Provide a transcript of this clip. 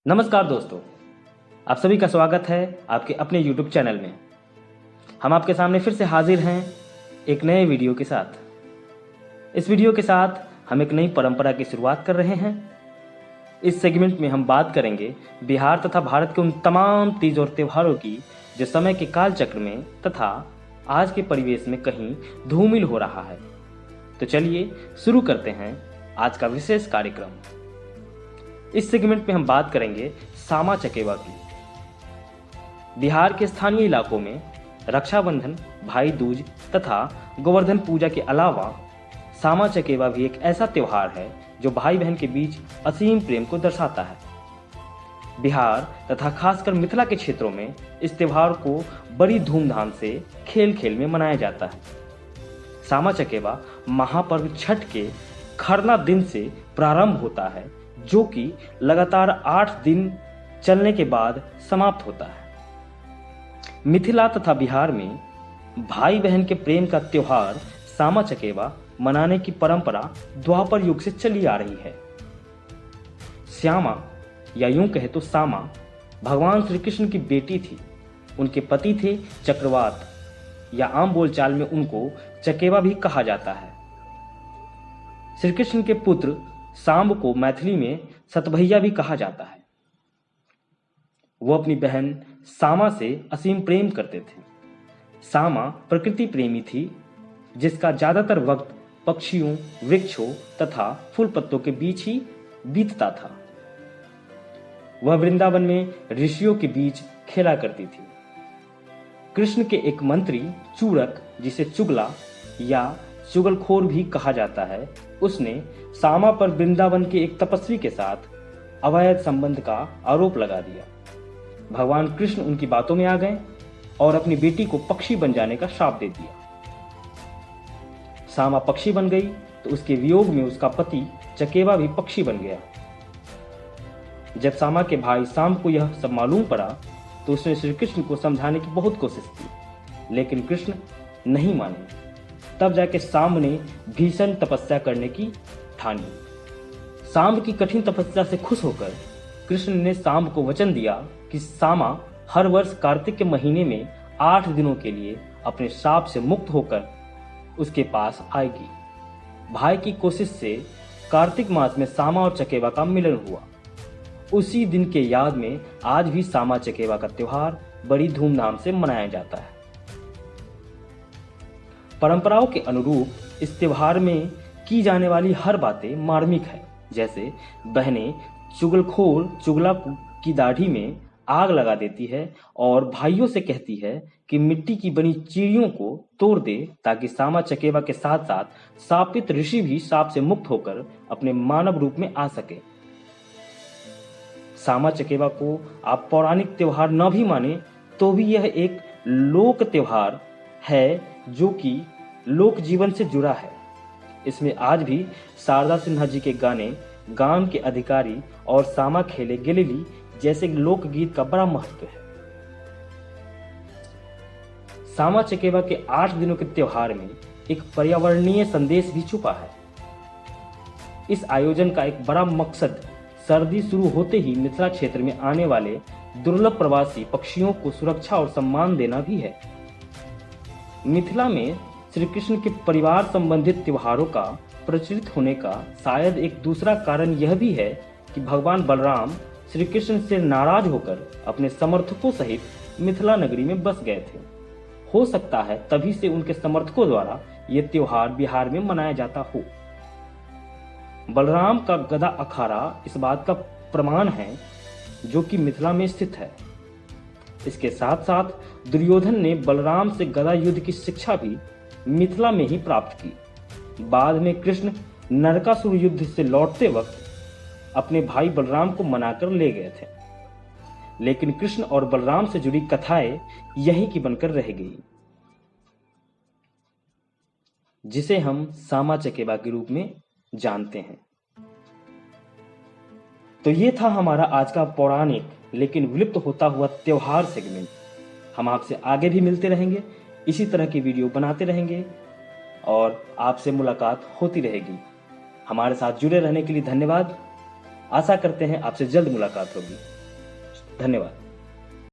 नमस्कार दोस्तों, आप सभी का स्वागत है आपके अपने YouTube चैनल में। हम आपके सामने फिर से हाजिर हैं एक नए वीडियो के साथ। इस वीडियो के साथ हम एक नई परंपरा की शुरुआत कर रहे हैं। इस सेगमेंट में हम बात करेंगे बिहार तथा भारत के उन तमाम तीज और त्योहारों की जो समय के काल चक्र में तथा आज के परिवेश में कहीं धूमिल हो रहा है। तो चलिए शुरू करते हैं आज का विशेष कार्यक्रम। इस सेगमेंट में हम बात करेंगे सामा चकेवा की। बिहार के स्थानीय इलाकों में रक्षाबंधन, भाई दूज तथा गोवर्धन पूजा के अलावा सामा चकेवा भी एक ऐसा त्योहार है जो भाई बहन के बीच असीम प्रेम को दर्शाता है। बिहार तथा खासकर मिथिला के क्षेत्रों में इस त्योहार को बड़ी धूमधाम से खेल खेल में मनाया जाता है। सामा चकेवा महापर्व छठ के खरना दिन से प्रारंभ होता है, जो कि लगातार 8 दिन चलने के बाद समाप्त होता है। मिथिला तथा बिहार में भाई बहन के प्रेम का त्योहार सामा चकेवा मनाने की परंपरा द्वापर युग से चली आ रही है। श्यामा या यूं कहे तो सामा भगवान श्री कृष्ण की बेटी थी। उनके पति थे चक्रवात, या आम बोलचाल में उनको चकेवा भी कहा जाता है। श्री कृष्ण के पुत्र सांब को मैथिली में सतभैया भी कहा जाता है। वो अपनी बहन सामा से असीम प्रेम करते थे। सामा प्रकृति प्रेमी थी, जिसका ज्यादातर वक्त पक्षियों, वृक्षों तथा फूल पत्तों के बीच ही बीतता था। वह वृंदावन में ऋषियों के बीच खेला करती थी। कृष्ण के एक मंत्री चूरक, जिसे चुगला या चुगलखोर भी कहा जाता है, उसने सामा पर वृंदावन के एक तपस्वी के साथ अवैध संबंध का आरोप लगा दिया। भगवान कृष्ण उनकी बातों में आ गए और अपनी बेटी को पक्षी बन जाने का श्राप दे दिया। सामा पक्षी बन गई तो उसके वियोग में उसका पति चकेवा भी पक्षी बन गया। जब सामा के भाई सांब को यह सब मालूम पड़ा तो उसने श्री कृष्ण को समझाने की बहुत कोशिश की, लेकिन कृष्ण नहीं माने। तब जाके सांब ने भीषण तपस्या करने की ठानी। सांब की कठिन तपस्या से खुश होकर कृष्ण ने सांब को वचन दिया कि सामा हर वर्ष कार्तिक के महीने में 8 दिनों के लिए अपने श्राप से मुक्त होकर उसके पास आएगी। भाई की कोशिश से कार्तिक मास में सामा और चकेवा का मिलन हुआ। उसी दिन के याद में आज भी सामा चकेवा का त्योहार बड़ी धूमधाम से मनाया जाता है। परंपराओं के अनुरूप इस त्योहार में की जाने वाली हर बातें मार्मिक है। जैसे बहनें चुगलखोर चुगला की दाढ़ी में आग लगा देती है और भाइयों से कहती है कि मिट्टी की बनी चिड़ियों को तोड़ दे, ताकि सामा चकेवा के साथ साथ शापित ऋषि भी शाप से मुक्त होकर अपने मानव रूप में आ सके। सामा चकेवा को आप पौराणिक त्योहार न भी माने तो भी यह एक लोक त्योहार है, जो कि लोक जीवन से जुड़ा है। इसमें आज भी शारदा सिन्हा जी के गाने गांव के अधिकारी और सामा खेले गेलेली जैसे लोकगीत का बड़ा महत्व है। सामा चकेवा के 8 दिनों के त्योहार में एक पर्यावरणीय संदेश भी छुपा है। इस आयोजन का एक बड़ा मकसद सर्दी शुरू होते ही मिथिला क्षेत्र में आने वाले दुर्लभ प्रवासी पक्षियों को सुरक्षा और सम्मान देना भी है। मिथिला में श्री कृष्ण के परिवार संबंधित त्योहारों का प्रचलित होने का शायद एक दूसरा कारण यह भी है कि भगवान बलराम श्री कृष्ण से नाराज होकर अपने समर्थकों सहित मिथिला नगरी में बस गए थे। हो सकता है तभी से उनके समर्थकों द्वारा यह त्योहार बिहार में मनाया जाता हो। बलराम का गदा अखाड़ा इस बात का प्रमाण है, जो कि मिथिला में स्थित है। इसके साथ साथ दुर्योधन ने बलराम से गदा युद्ध की शिक्षा भी मिथिला में ही प्राप्त की। बाद में कृष्ण नरकासुर युद्ध से लौटते वक्त अपने भाई बलराम को मनाकर ले गए थे, लेकिन कृष्ण और बलराम से जुड़ी कथाएं यहीं की बनकर रह गई, जिसे हम सामा चकेवा के रूप में जानते हैं। तो ये था हमारा आज का पौराणिक लेकिन विलुप्त होता हुआ त्योहार सेगमेंट। हम आपसे आगे भी मिलते रहेंगे, इसी तरह की वीडियो बनाते रहेंगे और आपसे मुलाकात होती रहेगी। हमारे साथ जुड़े रहने के लिए धन्यवाद। आशा करते हैं आपसे जल्द मुलाकात होगी। धन्यवाद।